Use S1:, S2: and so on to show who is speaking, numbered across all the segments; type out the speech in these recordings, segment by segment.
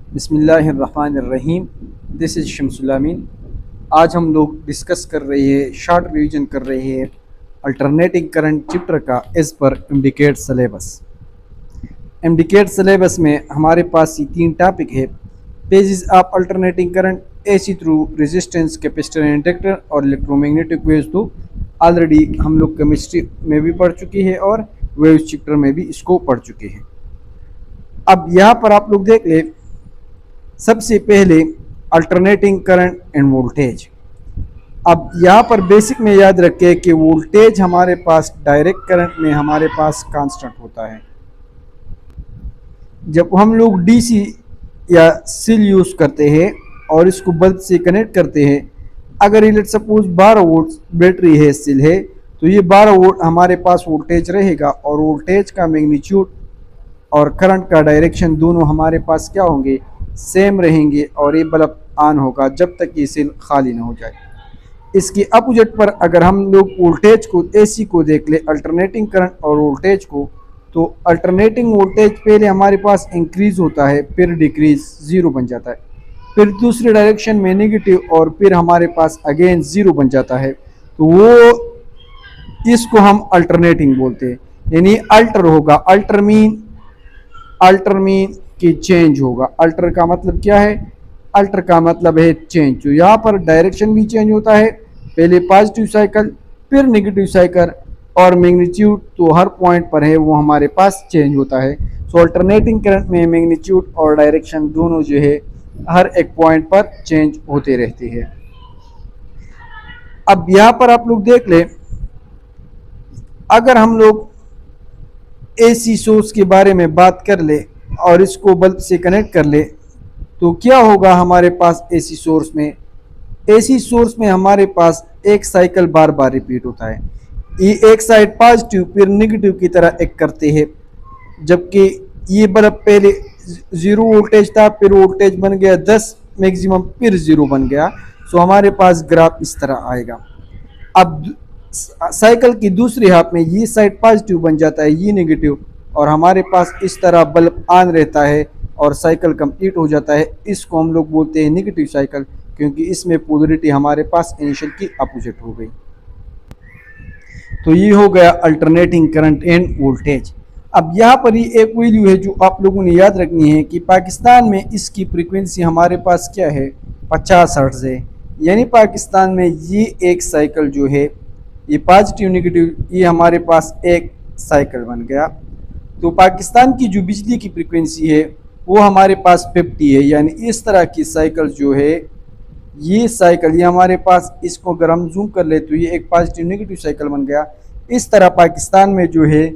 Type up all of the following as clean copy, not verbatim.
S1: बिस्मिल्लाहिर्रहमानिर्रहीम। This is Shamsul अमीन। आज हम लोग डिस्कस कर रहे हैं, शॉर्ट रिवीजन कर रहे हैं अल्टरनेटिंग करंट चैप्टर का as per indicate syllabus. Indicate syllabus में हमारे पास ये 3 टॉपिक है। Pages of alternating current, AC through resistance, capacitor, inductor और इलेक्ट्रोमैग्नेटिक वेव्स। तो ऑलरेडी हम लोग केमिस्ट्री में भी पढ़ चुके हैं और वेव्स चैप्टर में भी इसको पढ़ चुके हैं। अब यहाँ पर आप लोग देख ले, सबसे पहले अल्टरनेटिंग करंट एंड वोल्टेज। अब यहाँ पर बेसिक में याद रखें कि वोल्टेज हमारे पास डायरेक्ट करंट में हमारे पास कांस्टेंट होता है। जब हम लोग डीसी या सेल यूज़ करते हैं और इसको बल्ब से कनेक्ट करते हैं, अगर ये लेट सपोज 12 वोल्ट बैटरी है, सेल है, तो ये 12 वोल्ट हमारे पास वोल्टेज रहेगा और वोल्टेज का मैग्नीट्यूड और करंट का डायरेक्शन दोनों हमारे पास क्या होंगे, सेम रहेंगे और ये बल्ब ऑन होगा जब तक ये सेल खाली ना हो जाए। इसके अपोजिट पर अगर हम लोग वोल्टेज को, एसी को देख ले, अल्टरनेटिंग करंट और वोल्टेज को, तो अल्टरनेटिंग वोल्टेज पहले हमारे पास इंक्रीज होता है, फिर डिक्रीज, ज़ीरो बन जाता है, फिर दूसरे डायरेक्शन में नेगेटिव और फिर हमारे पास अगेन ज़ीरो बन जाता है। तो वो इसको हम अल्टरनेटिंग बोलते हैं, यानी अल्टर होगा। अल्टर मीन कि चेंज होगा। अल्टर का मतलब क्या है? अल्टर का मतलब है चेंज। तो यहाँ पर डायरेक्शन भी चेंज होता है, पहले पॉजिटिव साइकिल फिर नेगेटिव साइकिल, और मैग्नीट्यूड तो हर पॉइंट पर है वो हमारे पास चेंज होता है। सो अल्टरनेटिंग करंट में मैग्नीट्यूड और डायरेक्शन दोनों जो है हर एक पॉइंट पर चेंज होते रहते हैं। अब यहाँ पर आप लोग देख ले, अगर हम लोग एसी सोर्स के बारे में बात कर ले और इसको बल्ब से कनेक्ट कर ले, तो क्या होगा हमारे पास एसी सोर्स में? एसी सोर्स में हमारे पास एक साइकिल बार बार रिपीट होता है। ये एक साइड पॉजिटिव फिर नेगेटिव की तरह एक करते हैं, जबकि ये बल्ब पहले 0 वोल्टेज था, फिर वोल्टेज बन गया 10 मैक्सिमम, फिर 0 बन गया। सो हमारे पास ग्राफ इस तरह आएगा। अब साइकिल की दूसरी हाफ में ये साइड पॉजिटिव बन जाता है, ये नेगेटिव, और हमारे पास इस तरह बल्ब ऑन रहता है और साइकिल कंप्लीट हो जाता है। इसको हम लोग बोलते हैं नेगेटिव साइकिल, क्योंकि इसमें पोलरिटी हमारे पास इनिशियल की अपोजिट हो गई। तो ये हो गया अल्टरनेटिंग करंट एंड वोल्टेज। अब यहाँ पर ही एक वैल्यू है जो आप लोगों ने याद रखनी है कि पाकिस्तान में इसकी फ्रीक्वेंसी हमारे पास क्या है, 50 हर्ट्ज है। यानी पाकिस्तान में ये एक साइकिल जो है, ये पॉजिटिव नेगेटिव, ये हमारे पास एक साइकिल बन गया। तो पाकिस्तान की जो बिजली की फ्रीक्वेंसी है वो हमारे पास 50 है। यानी इस तरह की साइकिल जो है, ये साइकिल, ये हमारे पास, इसको अगर हम जूम कर ले तो ये एक पॉजिटिव नेगेटिव साइकिल बन गया। इस तरह पाकिस्तान में जो है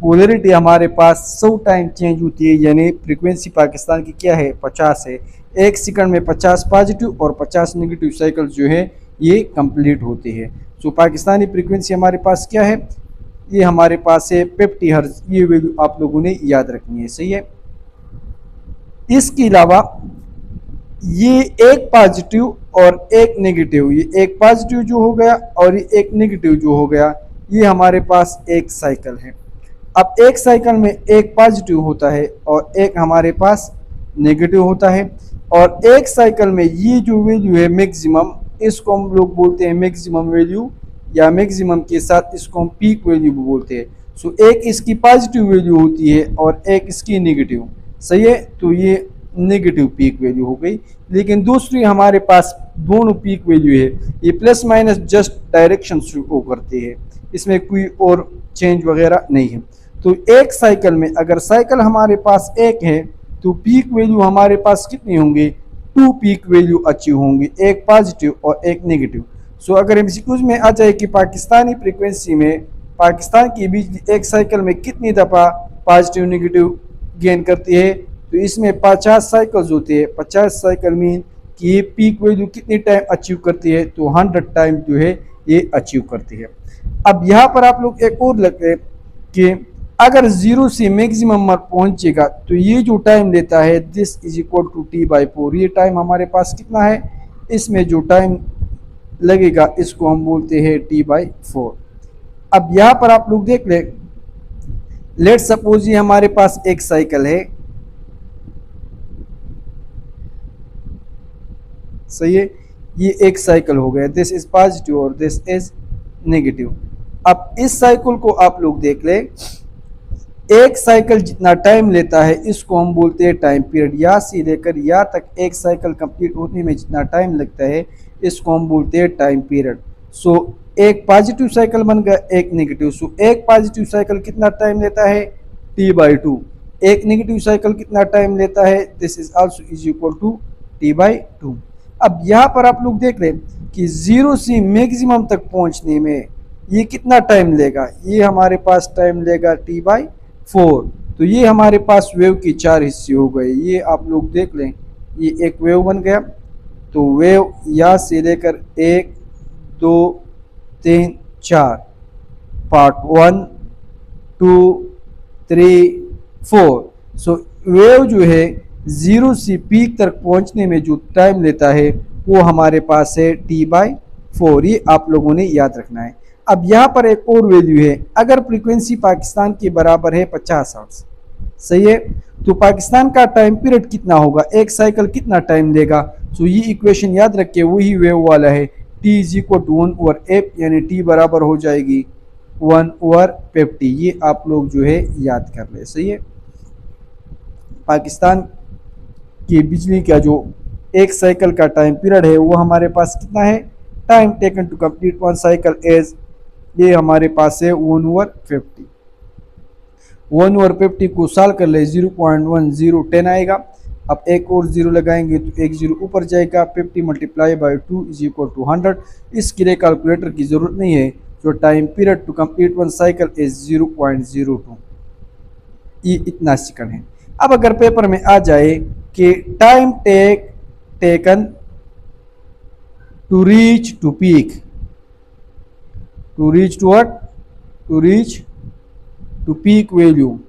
S1: पोलरिटी हमारे पास 100 टाइम चेंज होती है। यानी फ्रीक्वेंसी पाकिस्तान की क्या है, 50 है। एक सेकंड में 50 पॉजिटिव और 50 नेगेटिव साइकिल जो है ये कंप्लीट होती है। सो पाकिस्तानी फ्रीक्वेंसी हमारे पास क्या है, ये हमारे पास है 50 हर्ट्ज। ये वैल्यू आप लोगों ने याद रखनी है, सही है। इसके अलावा ये एक पॉजिटिव और एक नेगेटिव, ये एक पॉजिटिव जो हो गया और ये एक नेगेटिव जो हो गया, ये हमारे पास एक साइकिल है। अब एक साइकिल में एक पॉजिटिव होता है और एक हमारे पास नेगेटिव होता है, और एक साइकिल में ये जो वैल्यू है मैक्सिमम, इसको हम लोग बोलते हैं मैक्सिमम वैल्यू, या मैक्सिमम के साथ इसको हम पीक वैल्यू भी बोलते हैं। सो एक इसकी पॉजिटिव वैल्यू होती है और एक इसकी नेगेटिव, सही है। तो ये नेगेटिव पीक वैल्यू हो गई। लेकिन दूसरी हमारे पास दोनों पीक वैल्यू है, ये plus minus just direction show करती है, इसमें कोई और चेंज वगैरह नहीं है। तो एक साइकिल में अगर साइकिल हमारे पास एक है तो पीक वैल्यू हमारे पास कितनी होंगी, 2 पीक वैल्यू अचीव होंगी, एक पॉजिटिव और एक नेगेटिव। सो अगर एमसीक्यूज में आ जाए कि पाकिस्तानी फ्रीक्वेंसी में पाकिस्तान की बिजली एक साइकिल में कितनी दफ़ा पॉजिटिव नेगेटिव गेन करती है, तो इसमें 50 साइकिल्स होती है। 50 साइकिल मीन कि ये पीक वैल्यू कितनी टाइम अचीव करती है, तो 100 टाइम जो है ये अचीव करती है। अब यहाँ पर आप लोग एक और लगते हैं कि अगर 0 से मैक्सिमम पर पहुँचेगा तो ये जो टाइम लेता है, this is equal to T/4। ये टाइम हमारे पास कितना है, इसमें जो टाइम लगेगा इसको हम बोलते हैं T/4। अब यहाँ पर आप लोग देख ले, लेट सपोज ये हमारे पास एक साइकिल है, सही है, ये एक साइकिल हो गया, दिस इज पॉजिटिव और दिस इज नेगेटिव। अब इस साइकिल को आप लोग देख ले, एक साइकिल जितना टाइम लेता है इसको हम बोलते हैं टाइम पीरियड। यहाँ से लेकर यहाँ तक एक साइकिल कंप्लीट होने में जितना टाइम लगता है इसको हम बोलते हैं टाइम पीरियड। सो एक पॉजिटिव साइकिल बन गया, एक नेगेटिव। सो एक पॉजिटिव साइकिल कितना टाइम लेता है, t/2। एक नेगेटिव साइकिल कितना टाइम लेता है, this is also is equal to t/2। अब यहाँ पर आप लोग देख रहे हैं कि 0 से मैक्सिमम तक पहुँचने में ये कितना टाइम लेगा, ये हमारे पास टाइम लेगा t/4। तो ये हमारे पास वेव के 4 हिस्से हो गए। ये आप लोग देख लें, ये एक वेव बन गया। तो वेव यहाँ से लेकर 1 2 3 4 पार्ट 1 2 3 4। सो वेव जो है 0 से पीक तक पहुंचने में जो टाइम लेता है वो हमारे पास है t/4। ये आप लोगों ने याद रखना है। अब यहाँ पर एक और वैल्यू है, अगर फ्रीक्वेंसी पाकिस्तान के बराबर है 50 हर्ट्ज, सही है, तो पाकिस्तान का टाइम पीरियड कितना होगा, एक साइकिल कितना टाइम लेगा। सो ये इक्वेशन याद रखिए, वही वेव वाला है, t is equal to 1/f, यानी t बराबर हो जाएगी 1/50। ये आप लोग जो है याद कर ले, सही है। पाकिस्तान की बिजली का जो एक साइकिल का टाइम पीरियड है वो हमारे पास कितना है, time taken to complete one cycle is, ये हमारे पास है 1/50। 1/50 को साल कर ले 0.1010 आएगा। अब एक और जीरो लगाएंगे तो एक जीरो ऊपर जाएगा, 50 multiply by 2 is equal to 100। इसके लिए कैलकुलेटर की ज़रूरत नहीं है। जो time period to complete one cycle is 0.02, ये इतना सेकंड है। अब अगर पेपर में आ जाए कि time taken to reach to peak, to reach to what, to reach to peak value,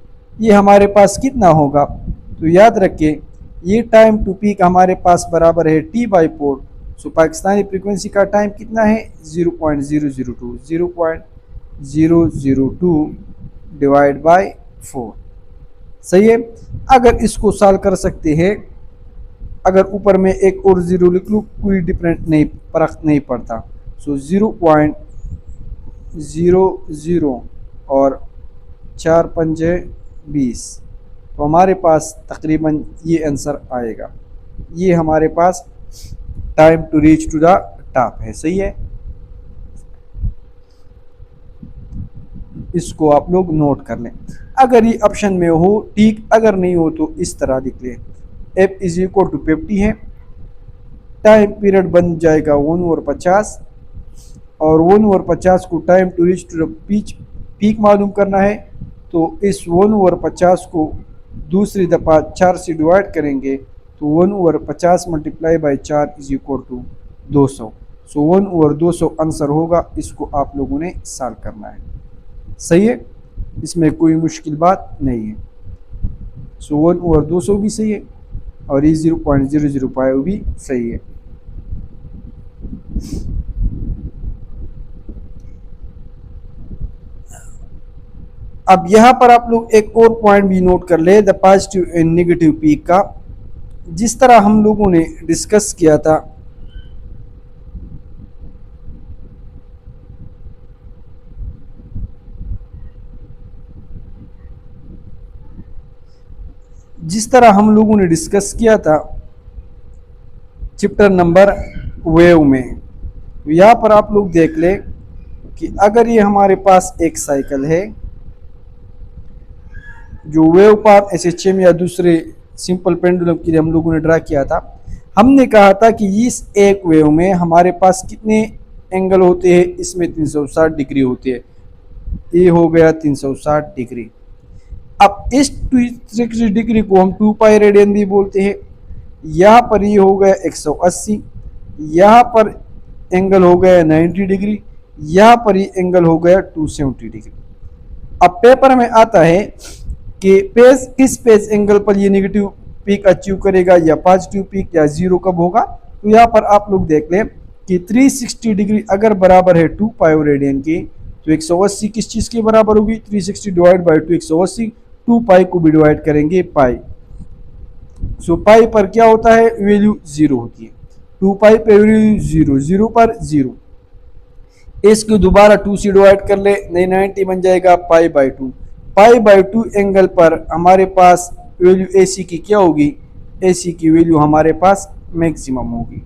S1: ये हमारे पास कितना होगा। तो याद रखिए ये टाइम टू पीक हमारे पास बराबर है t/4। सो पाकिस्तानी फ्रीक्वेंसी का टाइम कितना है 0.002, 0.002 डिवाइड बाय 4, सही है। अगर इसको सॉल्व कर सकते हैं, अगर ऊपर में एक और जीरो लिख लूँ कोई डिफरेंट नहीं, फर्क नहीं पड़ता। सो 0.00 और 4 पंजे 20, तो हमारे पास तकरीबन ये आंसर आएगा। ये हमारे पास time to reach to the top है, सही है। इसको आप लोग नोट कर लें। अगर ये ऑप्शन में हो ठीक, अगर नहीं हो तो इस तरह लिख लें, f इज इक्वल टू 50 है, टाइम पीरियड बन जाएगा 1/50 और 1/50 को time to reach to the peak मालूम करना है। तो इस 1/50 को दूसरी दफ़ा 4 से डिवाइड करेंगे तो 1/50 multiply by 4 is equal to 200। So 1/200 answer होगा। इसको आप लोगों ने सॉल्व करना है, सही है, इसमें कोई मुश्किल बात नहीं है। सो 1/200 भी सही है और ये 0.005 भी सही है। अब यहाँ पर आप लोग एक और पॉइंट भी नोट कर ले, the positive and negative peak का। जिस तरह हम लोगों ने डिस्कस किया था, चैप्टर नंबर वेव में, तो यहाँ पर आप लोग देख ले कि अगर ये हमारे पास एक साइकिल है जो वेव पाथ SHM या दूसरे सिंपल पेंडुलम के लिए हम लोगों ने ड्रा किया था, हमने कहा था कि इस एक वेव में हमारे पास कितने एंगल होते हैं, इसमें 360 डिग्री होती है। ये हो गया 360 डिग्री। अब इस 360 डिग्री को हम 2π रेडियन भी बोलते हैं। यहाँ पर ये हो गया 180, यहाँ पर एंगल हो गया 90 डिग्री, यहाँ पर ये एंगल हो गया 270 डिग्री। अब पेपर में आता है कि किस पेज एंगल पर ये नेगेटिव पीक अचीव करेगा या पॉजिटिव पीक या जीरो कब होगा। तो यहाँ पर आप लोग देख लें कि 360 डिग्री अगर बराबर है 2π रेडियन की, तो 180 किस चीज़ के बराबर होगी, 360 डिवाइड बाई 2 180, 2π को भी डिवाइड करेंगे पाई। सो पाई पर क्या होता है, वैल्यू 0 होती है। 2 पाई पे वैल्यू 0, 0 पर 0। इसको दोबारा 2 से डिवाइड कर ले, नहीं 90 बन जाएगा पाई बाई 2। पाई बाई 2 एंगल पर हमारे पास वैल्यू ए सी की क्या होगी, ए सी की वैल्यू हमारे पास मैक्सिमम होगी।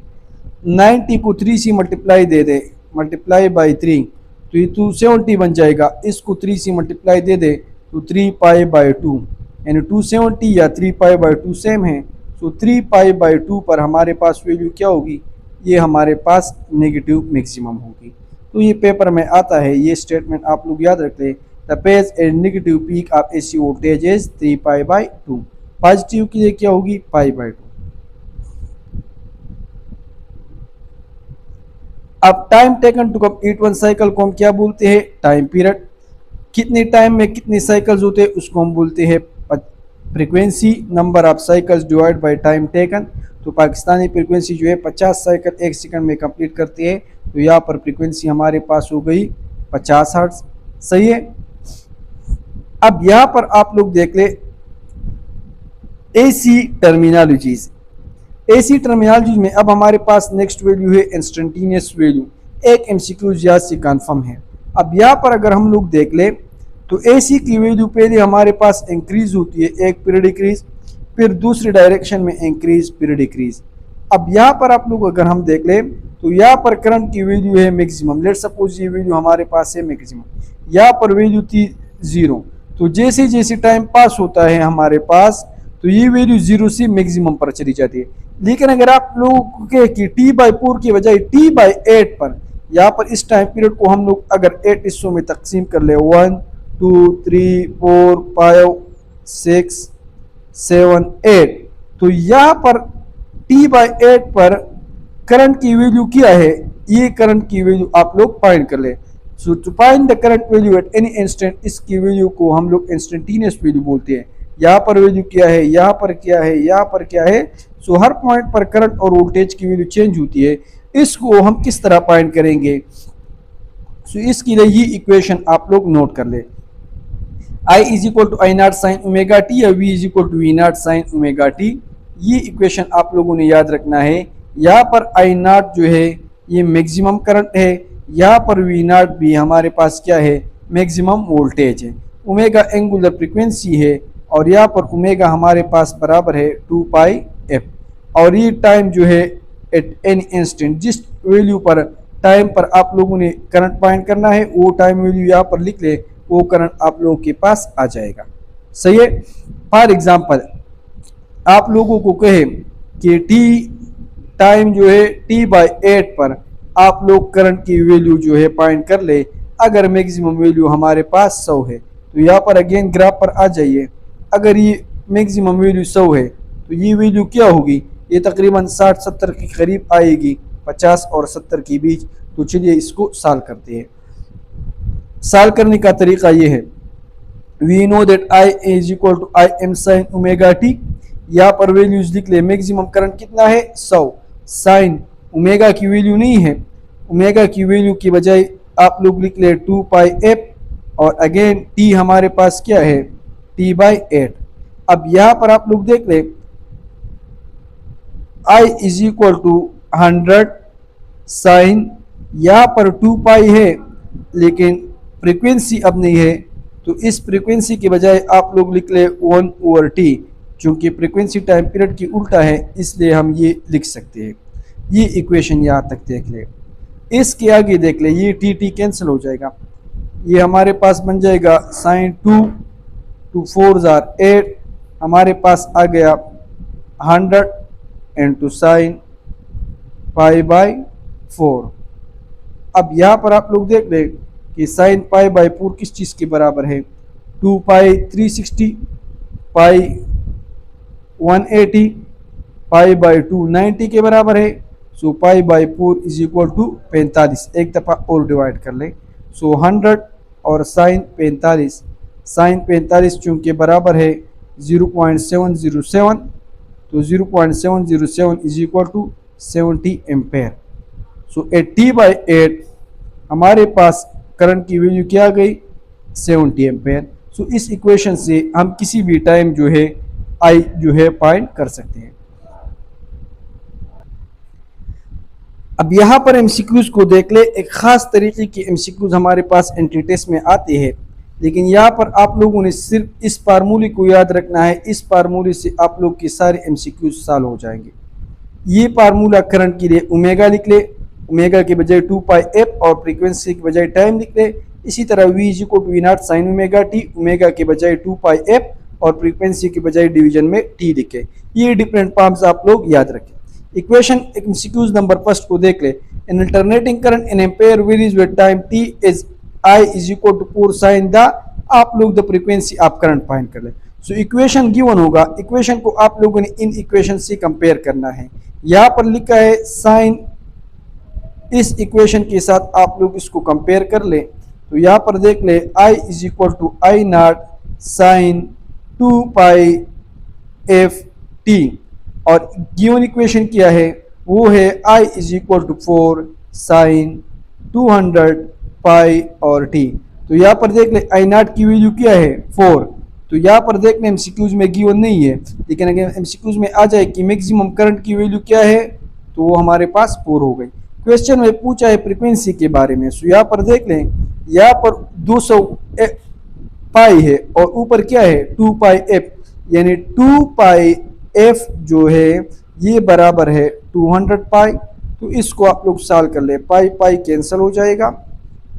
S1: 90 को 3 से multiply they they, multiply by 3 तो ये 270 बन जाएगा। इसको 3 से मल्टीप्लाई दे दे तो 3 पाई बाई 2, यानी 270 या 3 पाई बाई 2 सेम है। तो 3 पाई बाई 2 पर हमारे पास वैल्यू क्या होगी, ये हमारे पास नेगेटिव मैक्सिमम होगी। तो ये पेपर में आता है, ये स्टेटमेंट आप लोग याद रख लें। The phase and negative peak of AC voltage is 3 pi by 2। Positive के लिए क्या होगी, पाई बाई 2। अब time taken to complete one cycle को हम क्या बोलते हैं, टाइम पीरियड। कितने टाइम में कितने साइकिल्स होते हैं उसको हम बोलते हैं frequency. Number of cycles divide by time taken. तो पाकिस्तानी फ्रीक्वेंसी जो है 50 साइकिल 1 सेकंड में कंप्लीट करती है। तो यहाँ पर फ्रीक्वेंसी हमारे पास हो गई 50 हर्ट्ज। सही है। अब यहाँ पर आप लोग देख ले एसी टर्मिनोलॉजीज। एसी टर्मिनोलॉजी में अब हमारे पास नेक्स्ट वैल्यू है इंस्टेंटेनियस वैल्यू। एक एमसीक्यू यहाँ से कन्फर्म है। अब यहाँ पर अगर हम लोग देख ले तो एसी की वैल्यू पहले हमारे पास इंक्रीज होती है, एक पीरियड डिक्रीज, फिर दूसरी डायरेक्शन में इंक्रीज पीरियड डिक्रीज। अब यहाँ पर आप लोग अगर हम देख ले तो यहाँ पर करंट की वैल्यू है मैक्सिमम। लेट सपोज ये वैल्यू हमारे पास है मैक्सिमम, यहाँ पर वैल्यू थी 0। तो जैसे जैसे टाइम पास होता है हमारे पास तो ये वैल्यू 0 से मैक्सिमम पर चली जाती है। लेकिन अगर आप लोग के कि t/4 की बजाय t/8 पर, यहाँ पर इस टाइम पीरियड को हम लोग अगर 8 हिस्सों में तकसीम कर ले, 1 2 3 4 5 6 7 8, तो यहाँ पर t/8 पर करंट की वैल्यू क्या है, ये करंट की वैल्यू आप लोग फाइंड कर ले। So to find the current value at any instant, इसकी वैल्यू को हम लोग इंस्टेंटेनियस वैल्यू बोलते हैं। यहाँ पर वैल्यू क्या है, यहाँ पर क्या है, यहाँ पर क्या है। सो हर पॉइंट पर करंट और वोल्टेज की वैल्यू चेंज होती है। इसको हम किस तरह फाइंड करेंगे, सो इसके लिए ये इक्वेशन आप लोग नोट कर ले। I is equal to I not sine omega t या V is equal to V naught sine omega t. ये इक्वेशन आप लोगों ने याद रखना है। यहाँ पर आई नॉट जो है ये मैक्सिमम करंट है, यहाँ पर वी नॉट भी हमारे पास क्या है, मैक्सिमम वोल्टेज है। ओमेगा एंगुलर फ्रीक्वेंसी है और यहाँ पर ओमेगा हमारे पास बराबर है 2 पाई एफ। और ये टाइम जो है एट एनी इंस्टेंट, जिस वैल्यू पर टाइम पर आप लोगों ने करंट फाइंड करना है वो टाइम वैल्यू यहाँ पर लिख ले, वो करंट आप लोगों के पास आ जाएगा। सही है। फॉर एग्जांपल आप लोगों को कहे कि टी टाइम जो है t/8 पर आप लोग करंट की वैल्यू जो है फाइंड कर ले। अगर मैक्सिमम वैल्यू हमारे पास 100 है तो यहाँ पर अगेन ग्राफ पर आ जाइए। अगर ये मैक्सिमम वैल्यू 100 है तो ये वैल्यू क्या होगी, ये तकरीबन 60-70 के करीब आएगी, 50 और 70 के बीच। तो चलिए इसको सॉल्व करते हैं। सॉल्व करने का तरीका ये है, we know that I is equal to I M sine omega t. यहाँ पर वैल्यूज लिख ले, मैक्सिमम करंट कितना है 100, साइन ओमेगा की वैल्यू नहीं है, ओमेगा की वैल्यू की बजाय आप लोग लिख ले 2 पाई एफ, और अगेन टी हमारे पास क्या है t/8। अब यहाँ पर आप लोग देख ले I is equal to 100 sine, यहाँ पर 2 पाई है लेकिन फ्रीक्वेंसी अब नहीं है, तो इस फ्रीक्वेंसी के बजाय आप लोग लिख ले 1/t। चूंकि फ्रीक्वेंसी टाइम पीरियड की उल्टा है इसलिए हम ये लिख सकते हैं। ये इक्वेशन यहाँ तक देख ले। इसके आगे देख ले, ये t कैंसिल हो जाएगा, ये हमारे पास बन जाएगा साइन 2 2 4 8, हमारे पास आ गया 100 इंटू साइन π/4। अब यहाँ पर आप लोग देख ले कि साइन π/4 किस चीज़ के बराबर है, 2 पाई 360, पाई 180, π/2 90 के बराबर है। सो π/4 इज इक्वल टू 45। एक दफ़ा और डिवाइड कर ले। सो 100 और साइन 45, साइन 45 चूँकि बराबर है 0.707, तो 0.707 is equal to 70 ampere. So at t/8 हमारे पास करंट की वैल्यू क्या आ गई 70 एम्पेयर। सो इस इक्वेशन से हम किसी भी टाइम जो है आई जो है फाइंड कर सकते हैं। अब यहाँ पर एमसीक्यूज को देख ले, एक ख़ास तरीके की एमसीक्यूज हमारे पास एंट्री टेस्ट में आती है, लेकिन यहाँ पर आप लोगों ने सिर्फ इस फार्मूले को याद रखना है। इस फार्मूले से आप लोग के सारे एमसीक्यूज सॉल्व हो जाएंगे। ये फार्मूला करंट के लिए ओमेगा लिख ले, ओमेगा के बजाय 2 पाई एफ और फ्रीक्वेंसी के बजाय टाइम लिख ले। इसी तरह V is equal to V naught sine omega t, omega के बजाय 2 पाई एफ और फ्रीक्वेंसी के बजाय डिवीजन में टी लिखे। ये डिफरेंट फॉर्म्स आप लोग याद रखें। इक्वेशन एमसीक्यूज नंबर फर्स्ट को देख ले। In alternating current in ampere varies with time t is i is equal to 4 sine the, आप लोग the frequency of current find कर ले। सो इक्वेशन गिवन होगा, इक्वेशन को आप लोगों ने इन इक्वेशन से कंपेयर करना है। यहाँ पर लिखा है साइन, इस इक्वेशन के साथ आप लोग इसको कंपेयर कर ले। तो यहाँ पर देख ले i is equal to I not sine 2 pi f t, और गिवन इक्वेशन क्या है, वो है i is equal to 4 sine 200 pi और टी। तो यहाँ पर देख ले आई नॉट की वैल्यू क्या है 4। तो यहाँ पर देख ले एमसीक्यूज में गिवन नहीं है, लेकिन अगर एमसीक्यूज में आ जाए कि मैक्सिमम करंट की वैल्यू क्या है, तो वो हमारे पास 4 हो गई। क्वेश्चन में पूछा है फ्रीक्वेंसी के बारे में। सो यहाँ पर देख लें, यहाँ पर 200 पाई है और ऊपर क्या है 2 पाई एफ, यानी 2 पाई एफ जो है ये बराबर है 200 पाई। तो इसको आप लोग सॉल्व कर ले, पाई पाई कैंसिल हो जाएगा।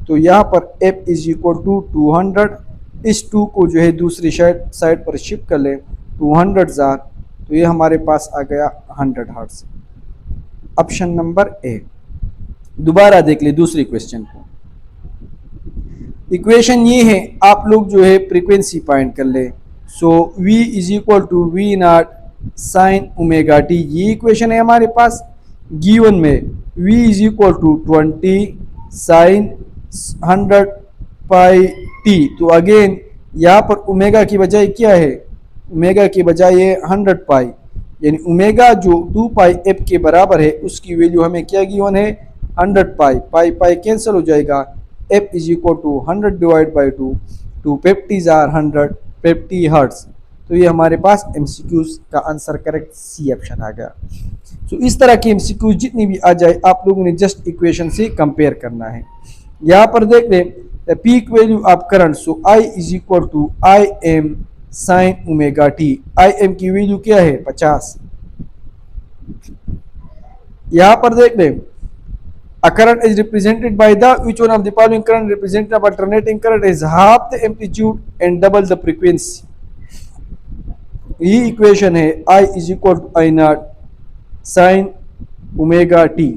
S1: तो यहाँ पर एफ इज इक्वल टू 200, इस 2 को जो है दूसरी साइड पर शिफ्ट कर ले 200 जार, तो ये हमारे पास आ गया 100 हर्ट्ज। Option number A. दोबारा देख ले दूसरी क्वेश्चन को। इक्वेशन ये है, आप लोग जो है फ्रीक्वेंसी फाइंड कर ले। So v is equal to V naught sine omega t, ये इक्वेशन है हमारे पास। गिवन में v is equal to 20 sine 100 pi t. तो अगेन यहाँ पर ओमेगा की बजाय क्या है, ओमेगा की बजाय ये 100 पाई, यानी ओमेगा जो 2 पाई एफ के बराबर है उसकी वैल्यू हमें क्या गिवन है 100 पाई। पाई पाई कैंसिल हो जाएगा, F is equal to 100 divide by 2, 250 or 100 50 hertz. तो ये हमारे पास एमसीक्यूज का आंसर करेक्ट सी ऑप्शन आ गया। तो इस तरह की एमसीक्यूज जितनी भी आ जाए आप लोगों ने जस्ट इक्वेशन से कंपेयर करना है। यहाँ पर देख ले peak value of current, so I is equal to I M sine omega t. I M की वैल्यू क्या है 50। यहाँ पर देख ले a current is represented by the which one of the following current represented by alternating current is half the amplitude and double the frequency। ये equation है I is equal to I not sine omega t,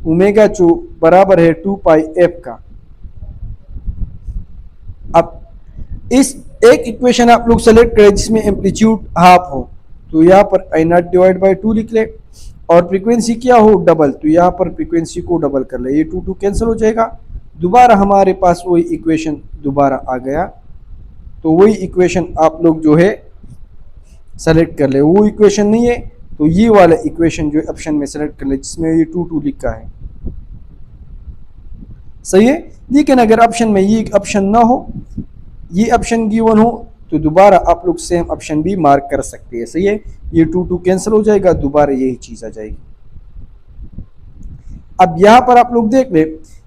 S1: omega जो बराबर है 2 pi F का। अब इस एक equation आप लोग सेलेक्ट करें जिसमें एम्पलीट्यूड हाफ हो, तो यहाँ पर I नॉट डिवाइड बाई 2 लिख ले, और फ्रीक्वेंसी क्या हो डबल, तो यहाँ पर फ्रीक्वेंसी को डबल कर ले, ये 2 कैंसिल हो जाएगा। दोबारा हमारे पास वही इक्वेशन दोबारा आ गया। तो वही इक्वेशन आप लोग जो है सेलेक्ट कर ले। वो इक्वेशन नहीं है तो ये वाला इक्वेशन जो ऑप्शन में सेलेक्ट कर ले जिसमें ये 2 लिखा है, सही है। लेकिन अगर ऑप्शन में ये ऑप्शन ना हो, ये ऑप्शन गिवन हो, तो दोबारा आप लोग सेम ऑप्शन भी मार्क कर सकते हैं, सही है। ये 2 कैंसिल हो जाएगा, दोबारा यही चीज आ जाएगी। अब यहाँ पर आप लोग देख ले,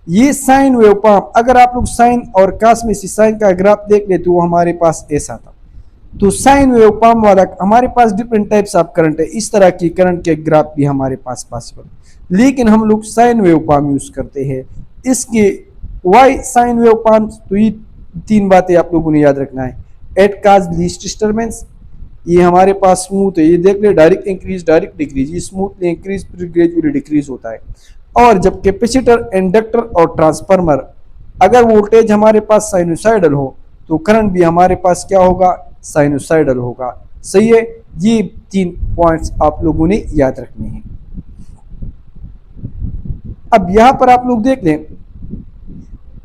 S1: ये साइन वेव फॉर्म, अगर आप लोग साइन और कास में से साइन का ग्राफ देख ले तो वो हमारे पास ऐसा था। तो साइन वेव फॉर्म वाला हमारे पास डिफरेंट टाइप्स ऑफ करंट है, इस तरह की करंट के ग्राफ भी हमारे पास पॉसिबल, लेकिन हम लोग साइन वेव फॉर्म यूज करते हैं। इसके वाई साइन वेव फॉर्म, तो ये 3 बातें आप लोगों ने याद रखना है। एट काज लीस्ट डिस्टर्बेंस, ये हमारे पास स्मूथ है, ये देख ले डायरेक्ट इंक्रीज डायरेक्ट डिक्रीज, ये स्मूथली इंक्रीज फिर ग्रेजुअली डिक्रीज होता है। और जब कैपेसिटर, इंडक्टर और ट्रांसफार्मर, अगर वोल्टेज हमारे पास साइनोसाइडल हो तो करंट भी हमारे पास क्या होगा साइनोसाइडल होगा, सही है। ये 3 पॉइंट्स आप लोगों ने याद रखने हैं। अब यहां पर आप लोग देख लें,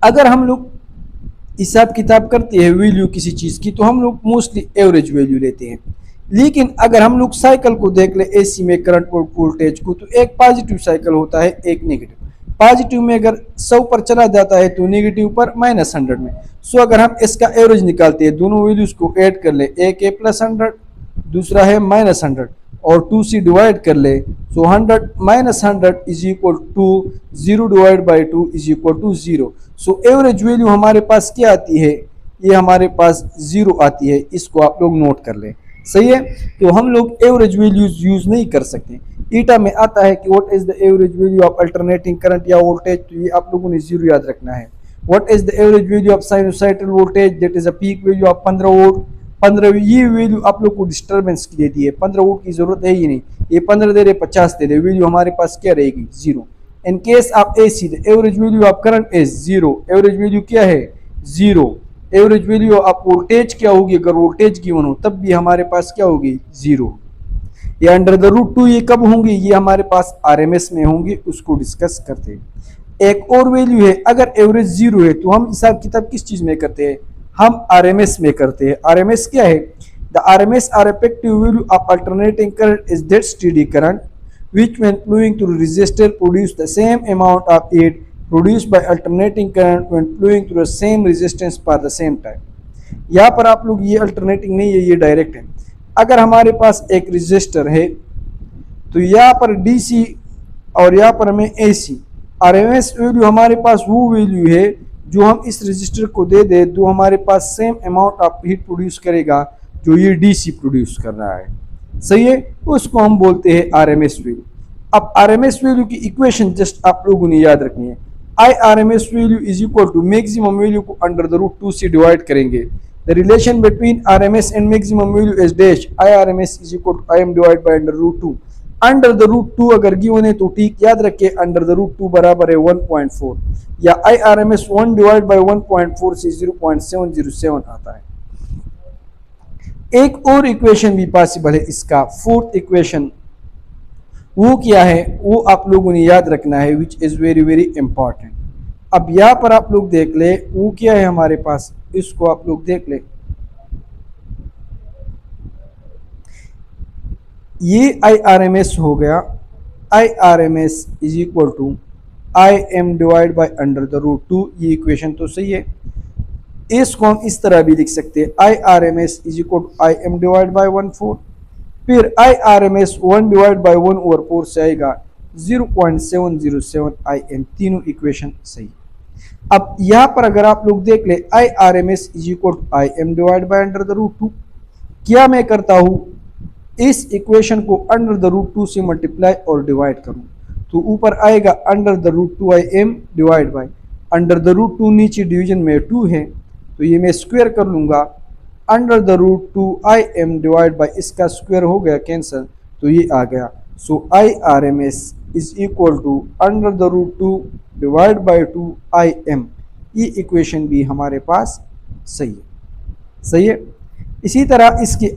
S1: अगर हम लोग हिसाब किताब करते हैं वैल्यू किसी चीज की तो हम लोग मोस्टली एवरेज वैल्यू लेते हैं। लेकिन अगर हम लोग साइकिल को देख ले एसी में करंट और वोल्टेज को, तो एक पॉजिटिव साइकिल होता है, एक नेगेटिव। पॉजिटिव में अगर 100 पर चला जाता है तो नेगेटिव पर -100 में। सो अगर हम इसका एवरेज निकालते हैं, दोनों वैल्यूज को ऐड कर ले, एक ए प्लस 100 दूसरा है -100 और 2 से डिवाइड कर ले, so 100 -100 is equal to 0 divide by 2 is equal to 0। So average value हमारे पास क्या आती है, ये हमारे पास 0 आती है, इसको आप लोग नोट कर लें। सही है, तो हम लोग एवरेज वैल्यूज यूज नहीं कर सकते। ईटा में आता है कि what is the average value of alternating current या वोल्टेज, तो ये आप लोगों ने 0 याद रखना है। What is the average value of sinusoidal voltage, that is a peak value of 15 volt. 15 ये वैल्यू आप लोग को डिस्टर्बेंस की देती है, 15 वोल्ट की जरूरत है ही नहीं, ये 15 दे रहे 50 दे रहे, वैल्यू हमारे पास क्या रहेगी 0। In case of AC the average value of current is 0, average value क्या है 0। एवरेज वैल्यू ऑफ वोल्टेज क्या होगी, अगर वोल्टेज गिवन हो तब भी हमारे पास क्या होगी 0। ये अंडर द रूट 2 ये कब होंगी, ये हमारे पास RMS में होंगी, उसको डिस्कस करते हैं। एक और वैल्यू है, अगर एवरेज 0 है तो हम हिसाब किताब किस चीज में करते हैं, हम RMS में करते हैं। RMS क्या है, the RMS or effective value of alternating current is that steady current which when flowing through resistor produce the same amount of heat produced by alternating current when flowing through the same resistance for the same time। यहाँ पर आप लोग ये alternating नहीं है, ये direct है। अगर हमारे पास एक रेजिस्टर है तो यहाँ पर DC और यहाँ पर हमें AC, RMS वैल्यू हमारे पास वो वैल्यू है जो हम इस रेजिस्टर को दे दे तो हमारे पास same amount of heat produce करेगा जो ये DC प्रोड्यूस कर रहा है। सही है, उसको हम बोलते हैं RMS वैल्यू। अब RMS वैल्यू की इक्वेशन जस्ट आप लोगों ने याद रखनी है। IRMS value is equal to maximum value को अंडर द रूट 2 से डिवाइड करेंगे। The relation between RMS and maximum value is dash IRMS is equal to IM divide by under root 2। Under the root 2 अगर given है तो ठीक याद रखिए, under the root 2 बराबर है 1.4 या IRMS 1 डिवाइड बाय 1.4 से 0.707 आता है। एक और इक्वेशन भी पॉसिबल है इसका, फोर्थ इक्वेशन, वो क्या है वो आप लोगों ने याद रखना है, which is very very important. अब यहां पर आप लोग देख ले वो क्या है हमारे पास, इसको आप लोग देख ले, ये IRMS हो गया, IRMS is equal to IM divide by under the root 2, ये इक्वेशन तो सही है। इसको हम इस तरह भी लिख सकते हैं, IRMS is equal to IM divide by 1/4, फिर IRMS 1 डिवाइड बाय 1/4 से आएगा 0.707 IM, तीनों इक्वेशन सही। अब यहां पर अगर आप लोग देख ले IRMS is equal to IM divide by under the root 2, क्या मैं करता हूं इस इक्वेशन को अंडर द रूट 2 से मल्टीप्लाई और डिवाइड करूं तो ऊपर आएगा under the root 2 IM divide by under the root 2, नीचे डिवीजन में 2 है तो ये मैं स्क्वायर कर लूंगा, under the root 2 IM divide by इसका स्क्वायर हो गया कैंसिल तो ये आ गया। So IRMS is equal to under the root 2 divide by 2 IM, ये इक्वेशन भी हमारे पास सही है। सही है, इसी तरह इसके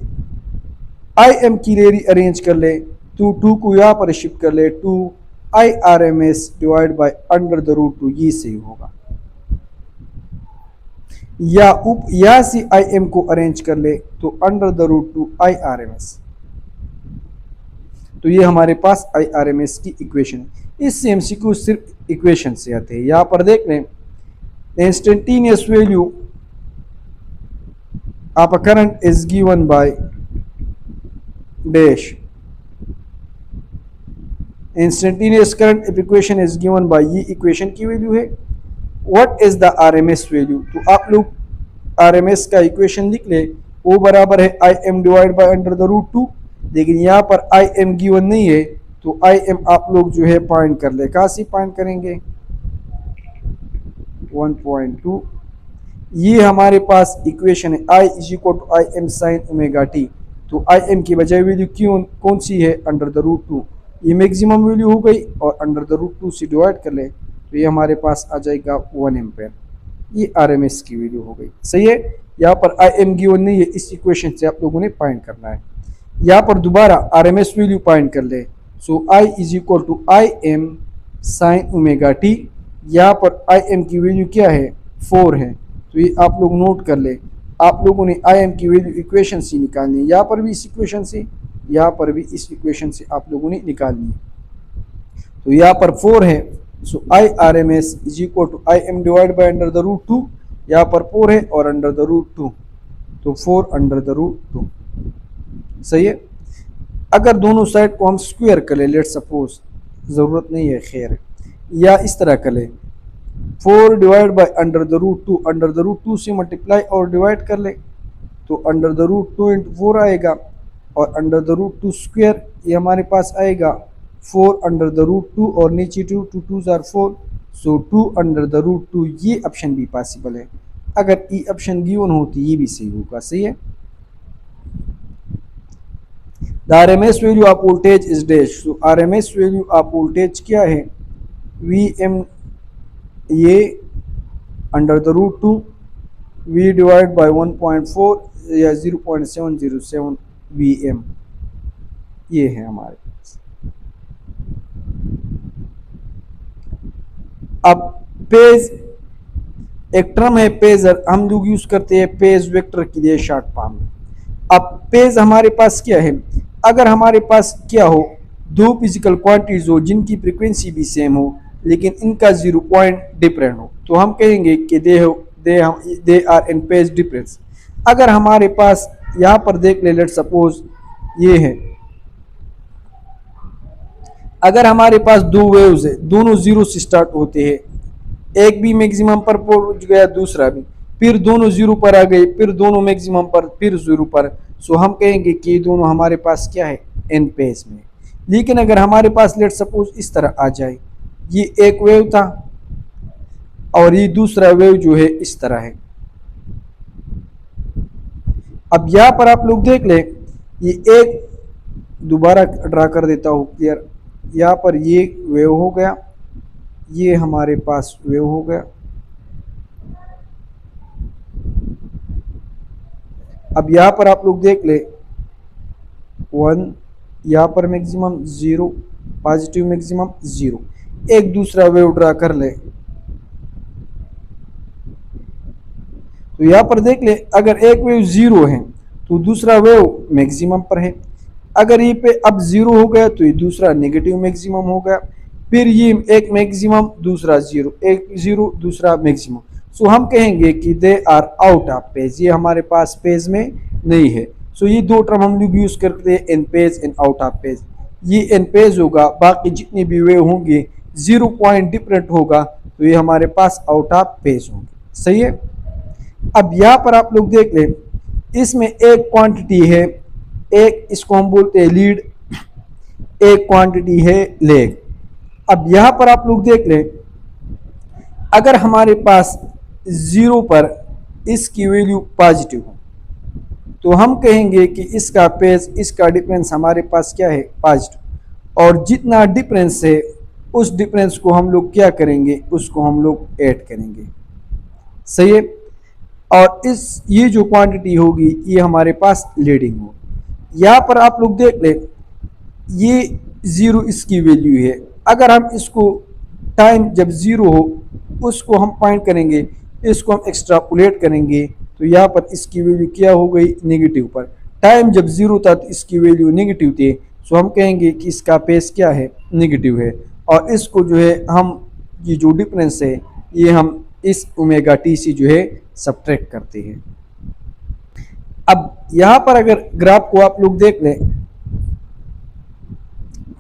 S1: IM की लेरी अरेंज कर ले तो 2 को यहाँ पर शिफ्ट कर ले, 2 IRMS divide by under the root 2, ये सही होगा। या से IM को अरेंज कर ले तो अंडर द रूट 2 IRMS, तो ये हमारे पास IRMS की इक्वेशन है। इससे MCQ सिर्फ इक्वेशन से आते हैं। यहां पर देख लें, instantaneous value of a current is given by dash, instantaneous current equation is given by, ये इक्वेशन की वैल्यू है। What is the RMS value, तो आप लोग RMS का इक्वेशन लिख ले, वो बराबर है IM divide by under the root 2, लेकिन यहाँ पर IM गिवन नहीं है तो IM आप लोग जो है पॉइंट कर ले, कहाँ से पॉइंट करेंगे 1.2, ये हमारे पास इक्वेशन है। I is equal to IM sine omega t, तो IM की बजाय वैल्यू क्यों कौन सी है अंडर द रूट 2, ये मैक्सिमम वैल्यू हो गई और अंडर द रूट 2 से डिवाइड कर ले तो ये हमारे पास आ जाएगा 1 एम्पेयर, ये RMS की वैल्यू हो गई। सही है, यहाँ पर IM गिवन नहीं है, इस इक्वेशन से आप लोगों ने फाइंड करना है। यहाँ पर दोबारा RMS वैल्यू फाइंड कर ले, so I is equal to IM sine omega t, यहाँ पर IM की वैल्यू क्या है 4 है, तो ये आप लोग नोट कर ले। आप लोगों ने IM की वैल्यू इक्वेशन से निकालनी है, यहाँ पर भी इस इक्वेशन से, यहाँ पर भी इस इक्वेशन से आप लोगों ने निकालनी है। तो यहाँ पर 4 है, so IRMS is equal to IM divide by under the root 2, यहाँ पर 4 है और अंडर द रूट 2, तो 4 अंडर द रूट 2। सही है। अगर दोनों साइड को हम स्क्वायर कर ले, लेट सपोज, ज़रूरत नहीं है खैर, या इस तरह कर ले 4 divide by under the root 2, under the root 2 से मल्टीप्लाई और डिवाइड कर ले तो अंडर द रूट 2 इंटू 4 आएगा, और अंडर द रूट 2 स्क्वायर ये हमारे पास आएगा 4 अंडर द रूट 2 और नीचे 2, 2 2 or 4, so 2 under the root 2। ये ऑप्शन भी पॉसिबल है। अगर ई ऑप्शन गिवन हो तो ये भी सही होगा। सही है। The RMS value of voltage is dash, तो RMS वैल्यू ऑफ वोल्टेज क्या है, VM ये under the root 2 V divide by 1.4 या 0.707 VM ये है हमारे पास। अब पेज एक टर्म है पेजर, हम लोग यूज करते हैं पेज वेक्टर के लिए शॉर्ट फॉर्म में। अब पेज हमारे पास क्या है, अगर हमारे पास क्या हो, दो फिजिकल क्वांटिटीज हो जिनकी फ्रीक्वेंसी भी सेम हो लेकिन इनका 0 पॉइंट डिफरेंट हो, तो हम कहेंगे कि they are in phase difference. अगर हमारे पास यहाँ पर देख ले, लेट सपोज ये है, अगर हमारे पास दो वेव्स है, दोनों 0 से स्टार्ट होते हैं, एक भी मैक्सिमम पर पहुंच गया दूसरा भी, फिर दोनों 0 पर आ गए, फिर दोनों मैक्सिमम पर, फिर 0 पर, सो हम कहेंगे कि ये दोनों हमारे पास क्या है, इन फेज में। लेकिन अगर हमारे पास लेट सपोज इस तरह आ जाए, ये एक वेव था और ये दूसरा वेव जो है इस तरह है। अब यहां पर आप लोग देख ले, ये एक दोबारा ड्रा कर देता हूं क्लियर, यहाँ पर ये वेव हो गया, ये हमारे पास वेव हो गया। अब यहाँ पर आप लोग देख ले 1, यहाँ पर मैक्सिमम 0, पॉजिटिव मैक्सिमम 0, एक दूसरा वेव ड्रा कर ले, तो यहाँ पर देख ले अगर एक वेव 0 है तो दूसरा वेव मैक्सिमम पर है, अगर ये पे अब 0 हो गया तो ये दूसरा नेगेटिव मैक्सिमम हो गया, फिर ये एक मैक्सिमम दूसरा 0, एक 0 दूसरा मैक्सिमम, सो हम कहेंगे कि they are out of phase, ये हमारे पास पेज में नहीं है। सो ये दो टर्म हम लोग यूज करते हैं, इन page in out of phase. ये इन पेज होगा, बाकी जितने भी वेव होंगे 0 पॉइंट डिफरेंट होगा तो ये हमारे पास आउट ऑफ पेज होंगे। सही है। अब यहाँ पर आप लोग देख लें, इसमें एक क्वांटिटी है, एक इसको हम बोलते हैं लीड, एक क्वांटिटी है लेग। अब यहाँ पर आप लोग देख लें, अगर हमारे पास 0 पर इसकी वैल्यू पॉजिटिव हो तो हम कहेंगे कि इसका पेज, इसका डिफरेंस हमारे पास क्या है, पॉजिटिव, और जितना डिफरेंस है उस डिफरेंस को हम लोग क्या करेंगे, उसको हम लोग ऐड करेंगे। सही है। और ये जो क्वांटिटी होगी ये हमारे पास लीडिंग हो। यहाँ पर आप लोग देख ले, ये 0 इसकी वैल्यू है, अगर हम इसको टाइम जब 0 हो उसको हम फाइंड करेंगे, इसको हम एक्सट्रापोलेट करेंगे तो यहाँ पर इसकी वैल्यू क्या हो गई, नेगेटिव पर। टाइम जब 0 था तो इसकी वैल्यू नेगेटिव थी, सो हम कहेंगे कि इसका पेस क्या है, नेगेटिव है, और इसको जो है हम ये जो डिफरेंस है ये हम इस ओमेगा टी से जो है सब्ट्रैक्ट करते हैं। अब यहाँ पर अगर ग्राफ को आप लोग देख लें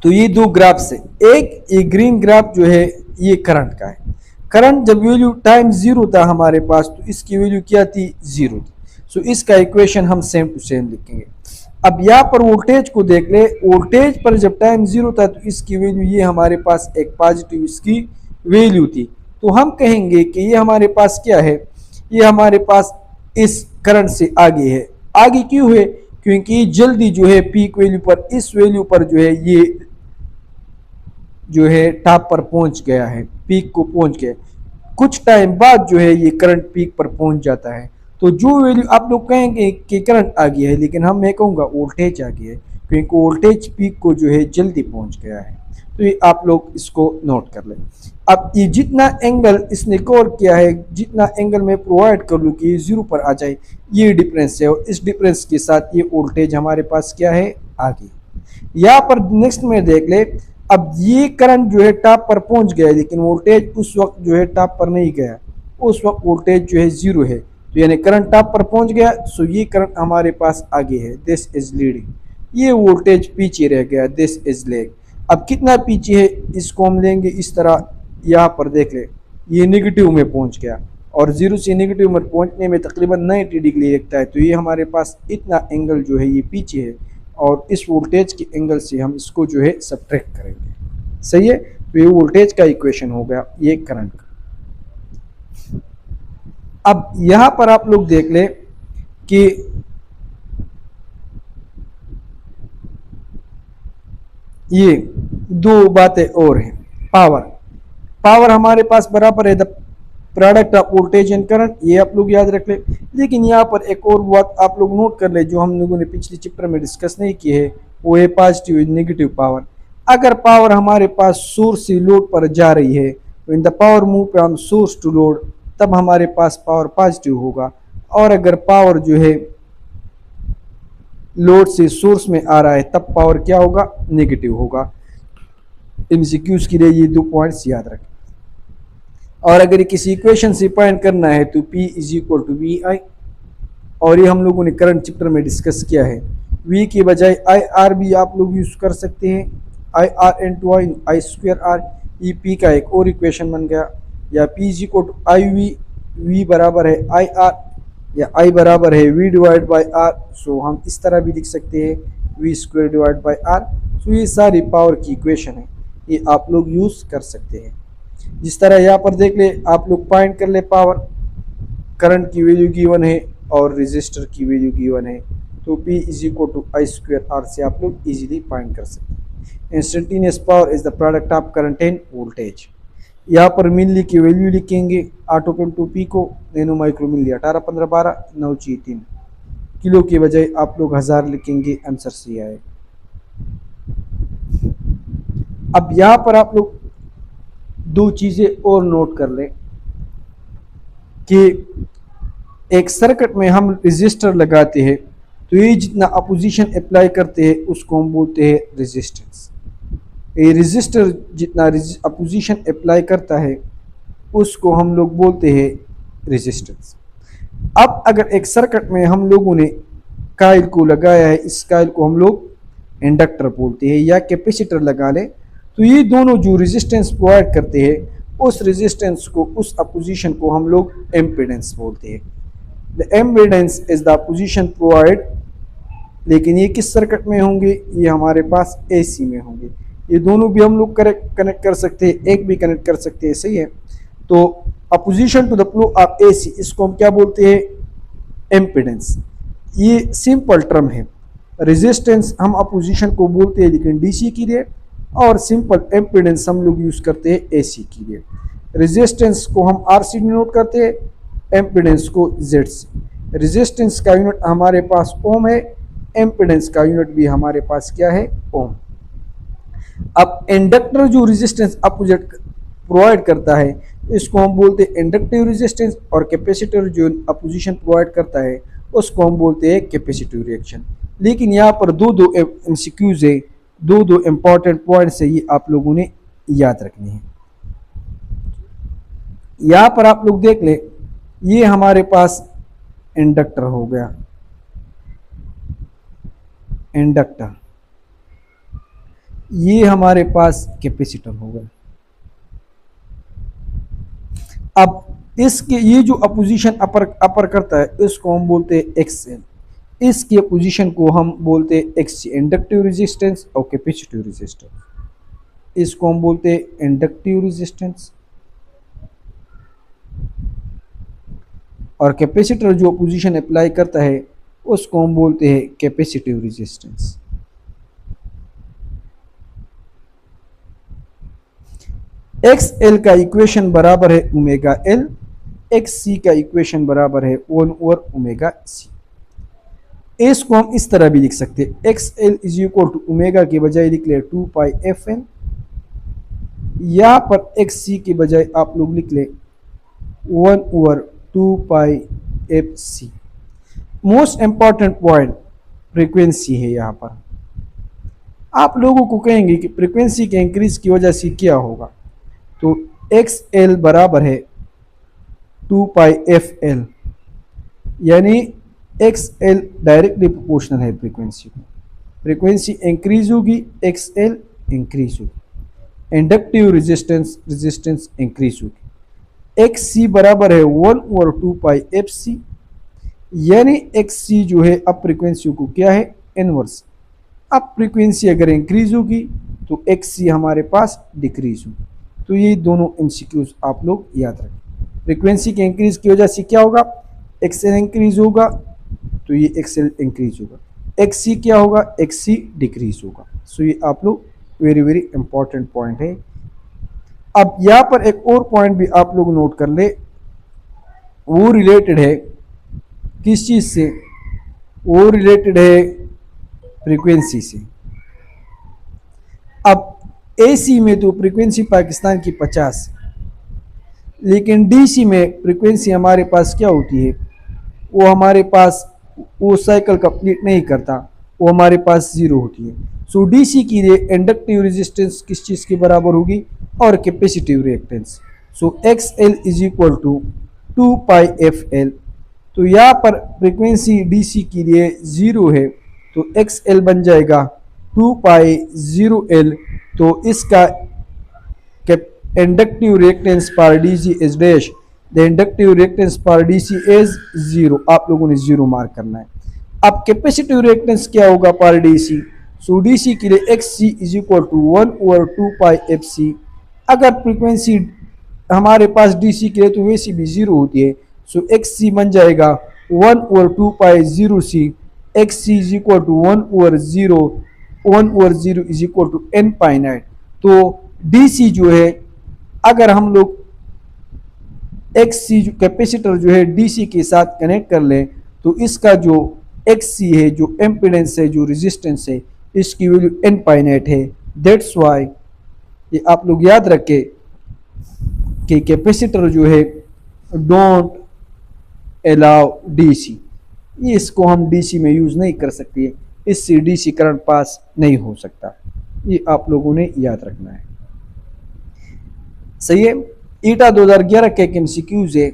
S1: तो ये दो ग्राफ से, एक ये ग्रीन ग्राफ जो है ये करंट का है। करंट जब वैल्यू टाइम 0 था हमारे पास तो इसकी वैल्यू क्या थी, 0 थी। सो इसका इक्वेशन हम सेम टू सेम लिखेंगे। अब यहाँ पर वोल्टेज को देख ले, वोल्टेज पर जब टाइम 0 था तो इसकी वैल्यू ये हमारे पास एक पॉजिटिव इसकी वैल्यू थी, तो हम कहेंगे कि ये हमारे पास क्या है, ये हमारे पास इस करंट से आगे है। आगे क्यों है, क्योंकि जल्दी जो है पीक वैल्यू पर, इस वैल्यू पर जो है ये जो है टॉप पर पहुंच गया है, पीक को पहुंच गया। कुछ टाइम बाद जो है ये करंट पीक पर पहुंच जाता है, तो जो वैल्यू आप लोग कहेंगे कि करंट आ गया है, लेकिन हम मैं कहूँगा वोल्टेज आ गया है, क्योंकि वोल्टेज पीक को जो है जल्दी पहुंच गया है। तो ये आप लोग इसको नोट कर लें। अब ये जितना एंगल इसने कवर किया है, जितना एंगल मैं प्रोवाइड कर लूँ कि ये 0 पर आ जाए, ये डिफरेंस है, और इस डिफरेंस के साथ ये वोल्टेज हमारे पास क्या है, आगे। यहाँ पर नेक्स्ट में देख ले, अब ये करंट जो है टॉप पर पहुंच गया है, लेकिन वोल्टेज उस वक्त जो है टॉप पर नहीं गया, उस वक्त वोल्टेज जो है 0 है, तो यानी करंट टॉप पर पहुंच गया, सो ये करंट हमारे पास आगे है, दिस इज लीडिंग। ये वोल्टेज पीछे रह गया, दिस इज लेग। अब कितना पीछे है इसको हम लेंगे इस तरह, यहाँ पर देख ले ये नेगेटिव में पहुंच गया और जीरो से नेगेटिव में पहुंचने में तकरीबन 90 डिग्री लगता है, तो ये हमारे पास इतना एंगल जो है ये पीछे है और इस वोल्टेज के एंगल से हम इसको जो है सब्ट्रैक्ट करेंगे। सही है, तो ये वोल्टेज का इक्वेशन हो गया ये करंट का। अब यहां पर आप लोग देख ले कि ये दो बातें और हैं। पावर हमारे पास बराबर है the product of voltage and current, ये आप लोग याद रख ले। लेकिन यहाँ पर एक और बात आप लोग नोट कर ले जो हम लोगों ने पिछले चैप्टर में डिस्कस नहीं की है, वो है पॉजिटिव एंड नेगेटिव पावर। अगर पावर हमारे पास सोर्स से लोड पर जा रही है तो in the power move from source to load, तब हमारे पास पावर पॉजिटिव होगा। और अगर पावर जो है लोड से सोर्स में आ रहा है तब पावर क्या होगा, नेगेटिव होगा। एमसीक्यूज के लिए ये दो पॉइंट्स याद रखें। और अगर किसी इक्वेशन से फाइंड करना है तो P is equal to v i, और ये हम लोगों ने करंट चैप्टर में डिस्कस किया है। V के बजाय आई आर भी आप लोग यूज कर सकते हैं, I R into I square R, ये P का एक और इक्वेशन बन गया। या P is equal to I V, V बराबर है आई आर या I बराबर है V divide by r. So हम इस तरह भी लिख सकते हैं V square divide by r. So ये सारी पावर की इक्वेशन है, ये आप लोग यूज कर सकते हैं। जिस तरह यहाँ पर देख ले आप लोग फाइंड कर ले पावर, करंट की वैल्यू गिवन है और रेजिस्टर की वैल्यू गिवन है, तो P is equal to I square R से आप लोग इजीली फाइंड कर सकते हैं। Instantaneous power is the product of current and voltage. यहाँ पर मिली की वैल्यू लिखेंगे, ऑटोपेम टू P को नैनो माइक्रो मिली 18 15 12 9 6 3, किलो के बजाय आप लोग 1000 लिखेंगे, आंसर सी आए। अब यहाँ पर आप लोग दो चीजें और नोट कर लें कि एक सर्किट में हम रेजिस्टर लगाते हैं तो ये जितना अपोजिशन अप्लाई करते हैं उसको हम बोलते हैं रेजिस्टेंस। ये रेजिस्टर जितना अपोजिशन अप्लाई करता है उसको हम लोग बोलते हैं रेजिस्टेंस। अब अगर एक सर्किट में हम लोगों ने कॉइल को लगाया है, इस कॉइल को हम लोग इंडक्टर बोलते हैं या कैपेसिटर लगा ले, तो ये दोनों जो रेजिस्टेंस प्रोवाइड करते हैं उस रेजिस्टेंस को, उस अपोजिशन को हम लोग एम्पीडेंस बोलते हैं। The impedance is the opposition provide. लेकिन ये किस सर्किट में होंगे, ये हमारे पास एसी में होंगे। ये दोनों भी हम लोग कनेक्ट कर सकते हैं, एक भी कनेक्ट कर सकते हैं, सही है। तो opposition to the flow of AC, इसको हम क्या बोलते हैं, एम्पीडेंस। ये सिंपल टर्म है। रेजिस्टेंस हम अपोजिशन को बोलते हैं लेकिन डीसी के लिए, और सिंपल एम्पीडेंस हम लोग यूज करते हैं एसी के लिए। रेजिस्टेंस को हम आर से डिनोट करते हैं, एम्पीडेंस को जेड से। रेजिस्टेंस का यूनिट हमारे पास ओम है, एम्पीडेंस का यूनिट भी हमारे पास क्या है, ओम। अब इंडक्टर जो रेजिस्टेंस अपोजिट प्रोवाइड करता है इसको हम बोलते हैं इंडक्टिव रेजिस्टेंस, और कैपेसिटर जो अपोजिशन प्रोवाइड करता है उसको हम बोलते हैं कैपेसिटिव रिएक्शन। लेकिन यहाँ पर दो एमसीक्यूज है, दो इंपॉर्टेंट पॉइंट्स है, ये आप लोगों ने याद रखने हैं। यहां पर आप लोग देख ले, ये हमारे पास इंडक्टर हो गया, इंडक्टर, ये हमारे पास कैपेसिटर हो गया। अब इसके ये जो अपोजिशन अपर करता है इसको हम बोलते हैं एक्सएल, इसकी पोजीशन को हम बोलते हैं एक्स, इंडक्टिव रेजिस्टेंस और कैपेसिटिव रेजिस्टेंस। इसको हम बोलते हैं इंडक्टिव रेजिस्टेंस, और कैपेसिटर जो पोजीशन अप्लाई करता है उसको हम बोलते हैं कैपेसिटिव रेजिस्टेंस। एक्स एल का इक्वेशन बराबर है ओमेगा एल, एक्स सी का इक्वेशन बराबर है 1 ओमेगा सी। इसको हम इस तरह भी लिख सकते हैं, X L is equal to omega के बजाय लिख ले 2 पाई एफ एन, यहाँ पर एक्स सी के बजाय आप लोग लिख ले 1/2 pi f c. Most important point frequency है। यहाँ पर आप लोगों को कहेंगे कि फ्रीक्वेंसी के इंक्रीज की वजह से क्या होगा, तो एक्स एल बराबर है 2 पाई एफ एल, यानी एक्स एल डायरेक्टली प्रोपोर्शनल है फ्रीक्वेंसी को। फ्रीक्वेंसी इंक्रीज होगी, एक्स एल इंक्रीज होगी। इंडक्टिव रेजिस्टेंस इंक्रीज होगी। एक्स सी बराबर है 1/2π/fc, यानी एक्स सी जो है अब फ्रीक्वेंसी को क्या है, इनवर्स। अब फ्रीक्वेंसी अगर इंक्रीज होगी तो एक्स सी हमारे पास डिक्रीज होगी। तो ये दोनों एमसीक्यूज आप लोग याद रखें। फ्रीक्वेंसी के इंक्रीज की वजह से क्या होगा, एक्स एल इंक्रीज होगा, तो ये एक्स एल इंक्रीज होगा। एक्स सी क्या होगा, एक्स सी डिक्रीज होगा। सो ये आप लोग वेरी वेरी इंपॉर्टेंट पॉइंट है। अब यहाँ पर एक और पॉइंट भी आप लोग नोट कर ले, वो रिलेटेड है किस चीज से, वो रिलेटेड है फ्रीक्वेंसी से। अब एसी में तो फ्रीक्वेंसी पाकिस्तान की 50, लेकिन डीसी में फ्रीक्वेंसी हमारे पास क्या होती है, वो हमारे पास वो साइकिल कंप्लीट नहीं करता, वो हमारे पास 0 होती है। सो डीसी के लिए इंडक्टिव रेजिस्टेंस किस चीज़ के बराबर होगी, और capacitive reactance. So X L is equal to 2πfl। तो यहाँ पर फ्रीक्वेंसी डीसी के लिए 0 है, तो एक्स एल बन जाएगा 2π0l। तो इसका इंडक्टिव रिएक्टेंस पर DC is dash, the inductive reactance पर डीसी इज 0। आप लोगों ने 0 मार्क करना है। अब कैपेसिटिव रिएक्टेंस क्या होगा पर डीसी, सो डीसी के लिए X C is equal to 1/2πfc। अगर फ्रीक्वेंसी हमारे पास डीसी के लिए तो वैसी भी 0 होती है, सो एक्स सी बन जाएगा 1/2π0c। X C is equal to 1/0 is equal to n finite. तो डीसी जो है, अगर हम लोग एक्स सी जो कैपेसिटर जो है डीसी के साथ कनेक्ट कर लें, तो इसका जो एक्स सी है, जो एम्पिडेंस है, जो रेजिस्टेंस है, इसकी वैल्यू n फाइनाइट है। दैट्स वाई ये आप लोग याद रखें कि कैपेसिटर जो है डोंट अलाउ डीसी, ये इसको हम डीसी में यूज़ नहीं कर सकते, इससे डीसी करंट पास नहीं हो सकता। ये आप लोगों ने याद रखना है। सही है। ईटा 2011 के एमसीक्यूज है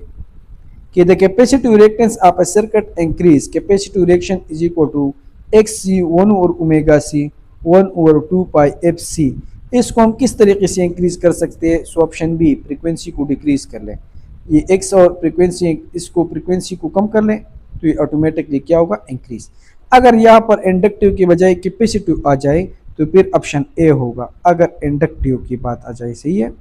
S1: कि the capacitive reactance of a circuit increase, capacitive reaction is equal to X C 1/ωc 1/2πfc। इसको हम किस तरीके से इंक्रीज कर सकते हैं, सो ऑप्शन बी, फ्रीक्वेंसी को डिक्रीज कर लें। ये एक्स और फ्रीक्वेंसी, इसको फ्रीक्वेंसी को कम कर लें तो ये ऑटोमेटिकली क्या होगा, इंक्रीज। अगर यहाँ पर इंडक्टिव की बजाय कैपेसिटिव आ जाए तो फिर ऑप्शन ए होगा, अगर इंडक्टिव की बात आ जाए। सही है।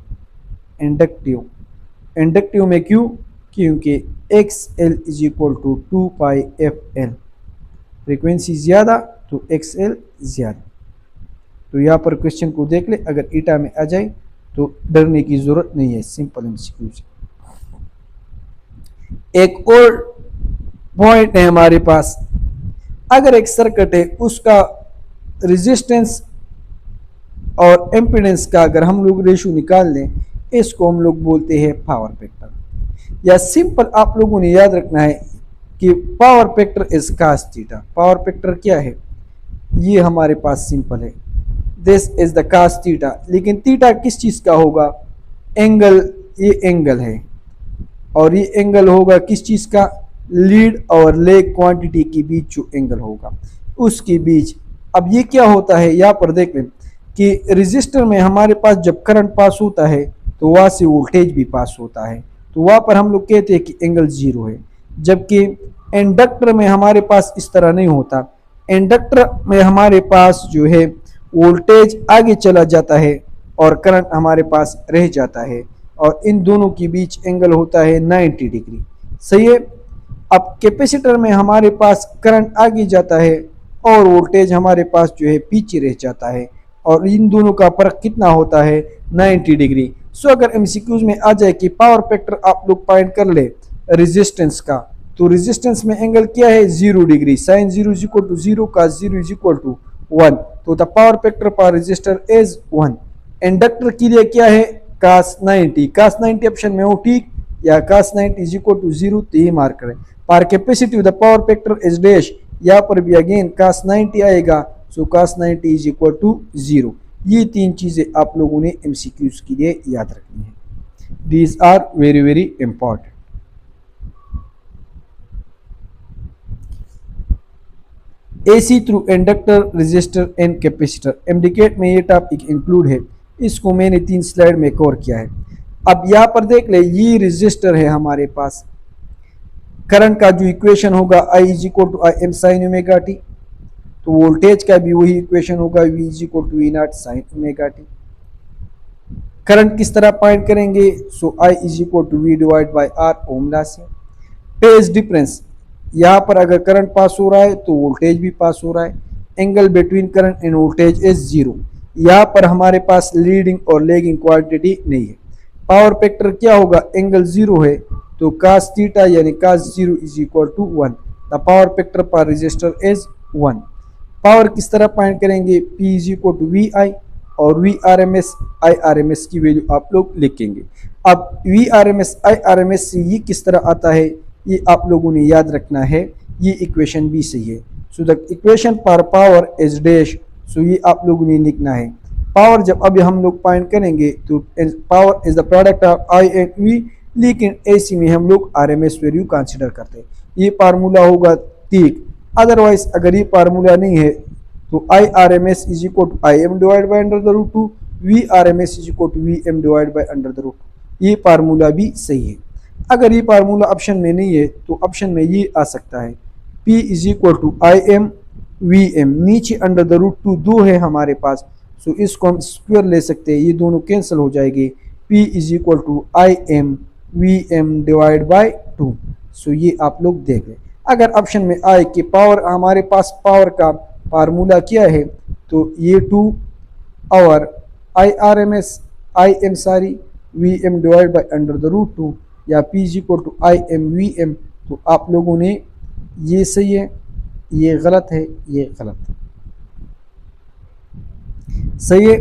S1: इंडक्टिव में क्यों, क्योंकि X L is equal to 2πfl, frequency ज़्यादा तो एक्स एल ज़्यादा। तो यहाँ पर क्वेश्चन को देख ले, अगर ईटा में आ जाए तो डरने की ज़रूरत नहीं है, सिंपल एमसीक्यू। एक और पॉइंट है हमारे पास, अगर एक सर्किट है उसका रेजिस्टेंस और एम्पिडेंस का अगर हम लोग रेशो निकाल लें, इसको हम लोग बोलते हैं पावर फैक्टर। या सिंपल आप लोगों ने याद रखना है कि power factor is cos theta. Power factor क्या है, ये हमारे पास सिंपल है, this is the cos theta. लेकिन थीटा किस चीज़ का होगा, एंगल, ये एंगल है, और ये एंगल होगा किस चीज़ का, लीड और लेग क्वांटिटी के बीच जो एंगल होगा उसके बीच। अब ये क्या होता है, यहाँ पर देख लें कि रेजिस्टर में हमारे पास जब करंट पास होता है तो वहाँ से वोल्टेज भी पास होता है, तो वहाँ पर हम लोग कहते हैं कि एंगल 0 है। जबकि इंडक्टर में हमारे पास इस तरह नहीं होता, इंडक्टर में हमारे पास जो है वोल्टेज आगे चला जाता है और करंट हमारे पास रह जाता है, और इन दोनों के बीच एंगल होता है 90 डिग्री। सही है। अब कैपेसिटर में हमारे पास करंट आगे जाता है और वोल्टेज हमारे पास जो है पीछे रह जाता है, और इन दोनों का फर्क कितना होता है, 90 डिग्री। सो अगर एमसीक्यूज में आ जाए कि पावर फैक्टर आप लोग फाइंड कर ले रेजिस्टेंस का, तो रेजिस्टेंस में एंगल क्या है, 0 degree, sine 0 is equal to 0, cos 0 is equal to 1। तो द पावर फैक्टर पर रेजिस्टर इज 1। इंडक्टर के लिए क्या है, cos 90, cos 90 ऑप्शन में हो ठीक, या cos 90 इज इक्वल टू 0, तो ये मार्क करें। पर capacitive the power factor is dash, यहाँ पर भी अगेन cos 90 आएगा, सो cos 90 इज इक्वल टू 0। ये तीन चीज़ें आप लोगों ने एमसीक्यूज के लिए याद रखनी है। These are very very important. AC through inductor, resistor and capacitor. MDCAT में ये टॉपिक इंक्लूड है, इसको मैंने 3 स्लाइड में कवर किया है। अब यहाँ पर देख ले, ये रजिस्टर है हमारे पास। करंट का जो इक्वेशन होगा I is equal to I M sine omega t, तो वोल्टेज का भी वही इक्वेशन होगा V is equal to V naught sine omega t. Current किस तरह फाइंड करेंगे? So I is equal to V divide by R, ohm law से। Phase difference, यहाँ पर अगर करंट पास हो रहा है तो वोल्टेज भी पास हो रहा है। Angle between current and voltage is zero. यहाँ पर हमारे पास लीडिंग और लेगिंग क्वांटिटी नहीं है। पावर फैक्टर क्या होगा? एंगल जीरो है तो cos थीटा यानी cos zero is equal to 1। The power factor पर रजिस्टर इज 1। पावर किस तरह फाइंड करेंगे? P is equal to v i और v R M s i R M s की वैल्यू आप लोग लिखेंगे। अब v R M s i R M s से ये किस तरह आता है, ये आप लोगों ने याद रखना है। ये इक्वेशन भी सही है। So the equation for power is dash, so ये आप लोगों ने लिखना है। पावर जब अभी हम लोग फाइंड करेंगे तो power is the product of I and V, लेकिन एसी में हम लोग आरएमएस वैल्यू कंसीडर करते हैं। ये फार्मूला होगा ठीक। अदरवाइज अगर ये फार्मूला नहीं है तो I R M S is equal to I M divide by under the root 2, V R M S is equal to V M divide by under the root 2। ये formula भी सही है। अगर ये फार्मूला ऑप्शन में नहीं है तो ऑप्शन में ये आ सकता है, P is equal to I am we M, नीचे अंडर द रूट 2 दो है हमारे पास, सो इसको हम स्क्वायर ले सकते हैं, ये दोनों कैंसिल हो जाएंगे। P is equal to I am V M divide by 2। So ये आप लोग देख लें। अगर ऑप्शन में आए कि पावर, हमारे पास पावर का फार्मूला क्या है, तो ये 2 और i R M s i m सारी v M divide by under the root 2 या P is equal to I am we m. तो आप लोगों ने ये सही है, ये गलत है, ये गलत है, सही है।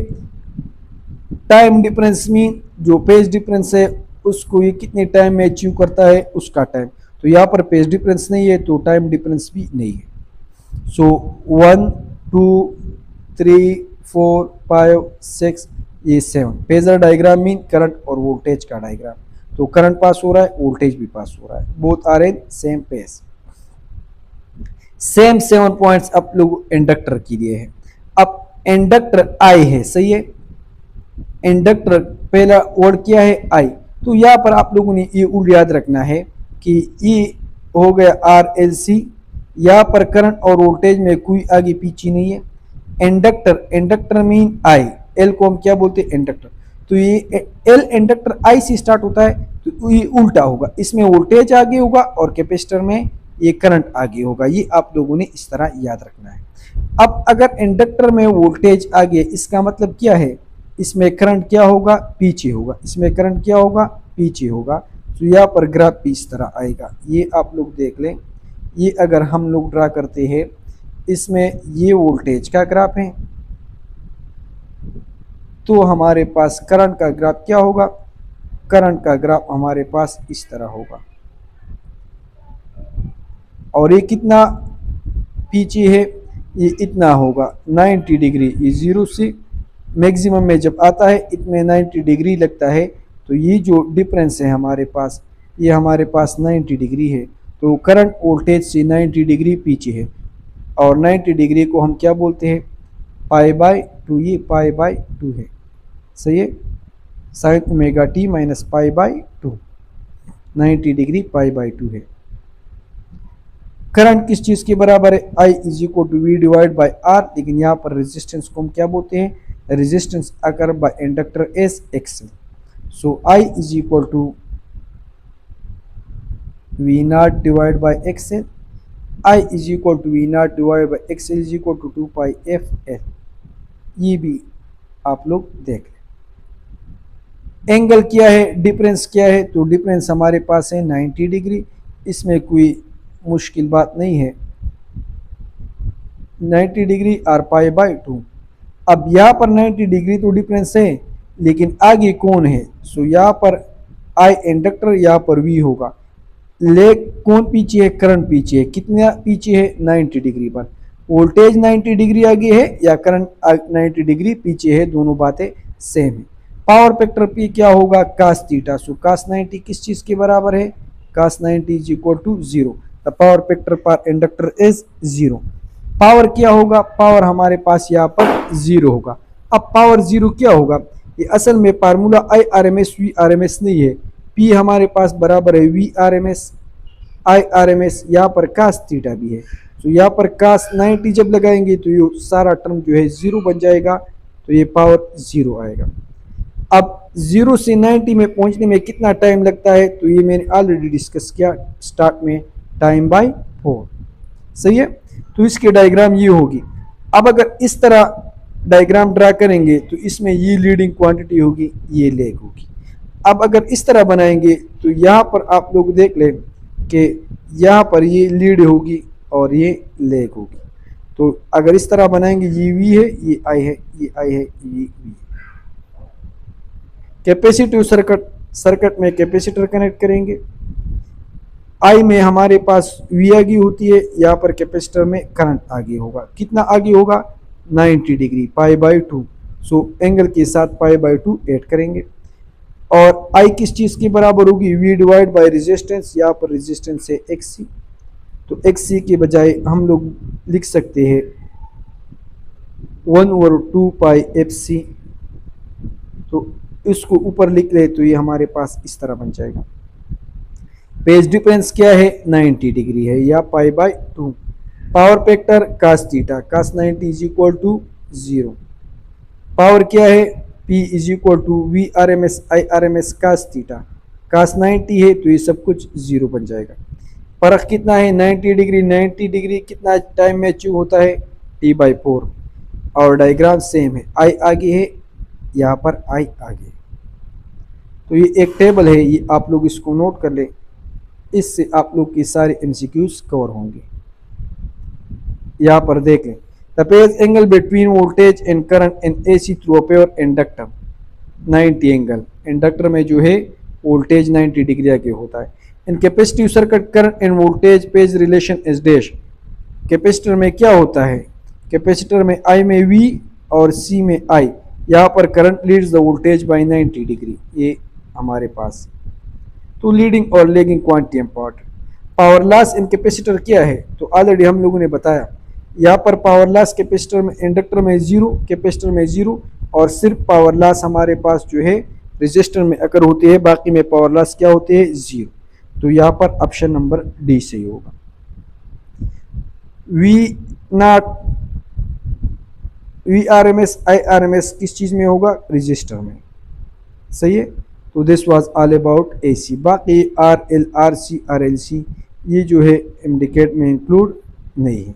S1: टाइम डिफरेंस मीन जो पेज डिफरेंस है उसको ये कितने टाइम में अचीव करता है, उसका टाइम। तो यहाँ पर पेज डिफरेंस नहीं है तो टाइम डिफरेंस भी नहीं है। सो 1 2 3 4 5 6 ये 7 फेजर डायग्राम मीन करंट और वोल्टेज का डायग्राम। तो करंट पास हो रहा है, वोल्टेज भी पास हो रहा है, both are in same phase. Same 7 points आप लोग इंडक्टर के लिए है। अब इंडक्टर आई है, सही है। इंडक्टर पहला वर्ड क्या है? आई। तो यहाँ पर आप लोगों ने ये उल्ट याद रखना है कि ये हो गया आर एल सी। यहाँ पर करंट और वोल्टेज में कोई आगे पीछे नहीं है। Inductor, inductor mean I, L को हम क्या बोलते हैं? इंडक्टर। तो ये एल इंडक्टर आई से स्टार्ट होता है तो ये उल्टा होगा, इसमें वोल्टेज आगे होगा और कैपेसिटर में ये करंट आगे होगा। ये आप लोगों ने इस तरह याद रखना है। अब अगर इंडक्टर में वोल्टेज आगे, इसका मतलब क्या है? इसमें करंट क्या होगा? पीछे होगा। इसमें करंट क्या होगा? पीछे होगा। तो यहाँ पर ग्राफ भी इस तरह आएगा, ये आप लोग देख लें। ये अगर हम लोग ड्रा करते हैं, इसमें ये वोल्टेज का ग्राफ है तो हमारे पास करंट का ग्राफ क्या होगा? करंट का ग्राफ हमारे पास इस तरह होगा। और ये कितना पीछे है? ये इतना होगा 90 डिग्री। ये जीरो से मैक्सिमम में जब आता है इतने 90 डिग्री लगता है। तो ये जो डिफरेंस है हमारे पास, ये हमारे पास 90 डिग्री है। तो करंट वोल्टेज से 90 डिग्री पीछे है और 90 डिग्री को हम क्या बोलते हैं? Pi by 2। ये पाई बाई 2 है, सही है। Sine omega t minus pi by 2, 90 degree pi by 2 है। करंट किस चीज़ के बराबर है? I is equal to V divide by R. लेकिन यहाँ पर रेजिस्टेंस को हम क्या बोलते हैं? Resistance occur by inductor as XL. So I is equal to V not divide by XL. I is equal to V not divide by XL is equal to 2 pi F L. ये भी आप लोग देख लें। Angle क्या है? Difference क्या है? तो डिफरेंस हमारे पास है 90 डिग्री। इसमें कोई मुश्किल बात नहीं है, 90 डिग्री और पाई बाई 2। अब यहाँ पर 90 डिग्री तो डिफरेंस है, लेकिन आगे कौन है? सो यहाँ पर आई इंडक्टर, यहाँ पर वी होगा। ले कौन पीछे है? करंट पीछे है। कितना पीछे है? 90 डिग्री पर। वोल्टेज 90 डिग्री आगे है या करंट 90 डिग्री पीछे है, दोनों बातें सेम है। पावर फैक्टर पी क्या होगा? Cos theta. सो कास 90 किस चीज़ के बराबर है? Cos 90 is equal to 0। The power factor पर इंडक्टर इज 0। पावर क्या होगा, पावर हमारे पास यहाँ पर 0 होगा। अब पावर 0 क्या होगा, ये असल में फार्मूला IRMS VRMS नहीं है। P हमारे पास बराबर है VRMS IRMS, यहाँ पर cos थीटा भी है, तो यहाँ पर cos 90 जब लगाएंगे तो ये सारा टर्म जो है 0 बन जाएगा, तो ये पावर 0 आएगा। अब 0 से 90 में पहुंचने में कितना टाइम लगता है, तो ये मैंने ऑलरेडी डिस्कस किया स्टार्ट में, टाइम बाय 4। सही है, तो इसकी डायग्राम ये होगी। अब अगर इस तरह डायग्राम ड्रा करेंगे तो इसमें ये लीडिंग क्वांटिटी होगी, ये लेग होगी। अब अगर इस तरह बनाएंगे तो यहाँ पर आप लोग देख लें कि यहाँ पर ये लीड होगी और ये लेग होगी। तो अगर इस तरह बनाएंगे, ये V है, ये I है, ये I है, ये V है। कैपेसिटिव सर्किट में कैपेसिटर कनेक्ट करेंगे, I में हमारे पास V आगे होती है, यहाँ पर कैपेसिटर में करंट आगे होगा। कितना आगे होगा, 90 डिग्री, π/2। सो एंगल के साथ π/2 ऐड करेंगे। और I किस चीज़ के बराबर होगी, V डिवाइड बाय रेजिस्टेंस, यहाँ पर रेजिस्टेंस है XC, तो XC के बजाय हम लोग लिख सकते हैं 1/2 पाई FC। तो इसको ऊपर लिख ले तो ये हमारे पास इस तरह बन जाएगा। फेज डिफरेंस क्या है, 90 डिग्री है, या π/2। Power factor cos theta, cos 90 is equal to 0। Power क्या है, P is equal to VRMS IRMS cos theta, cos 90 है तो ये सब कुछ 0 बन जाएगा। फर्क कितना है, 90 डिग्री। 90 डिग्री कितना टाइम में अचीव होता है, T/4। और डायग्राम सेम है, I आगे है, यहाँ पर I आगे। तो ये एक टेबल है, ये आप लोग इसको नोट कर ले, इससे आप लोग की सारे MCQs कवर होंगे। यहाँ पर देख लें, the phase angle between voltage and current in AC through a pure inductor 90 angle. Inductor में जो है वोल्टेज 90 डिग्री आगे होता है। In capacitive circuit current and voltage phase relation is dash. Capacitor में क्या होता है, कैपेसिटर में I में V और C में I, यहाँ पर current leads the voltage by 90 degree, ये हमारे पास। तो लीडिंग और lagging quantity important. Power loss in capacitor क्या है, तो ऑलरेडी हम लोगों ने बताया, यहाँ पर पावर लॉस कैपेसिटर में, इंडक्टर में 0, कैपेसिटर में 0, और सिर्फ पावर लॉस हमारे पास जो है रेजिस्टर में अगर होती है, बाकी में पावर लॉस क्या होती है, 0। तो यहाँ पर ऑप्शन नंबर डी सही होगा। VRMS IRMS किस चीज़ में होगा, रेजिस्टर में। सही है, तो this was all about AC। बाकी RL RC RLC ये जो है इंडिकेट में इंक्लूड नहीं है।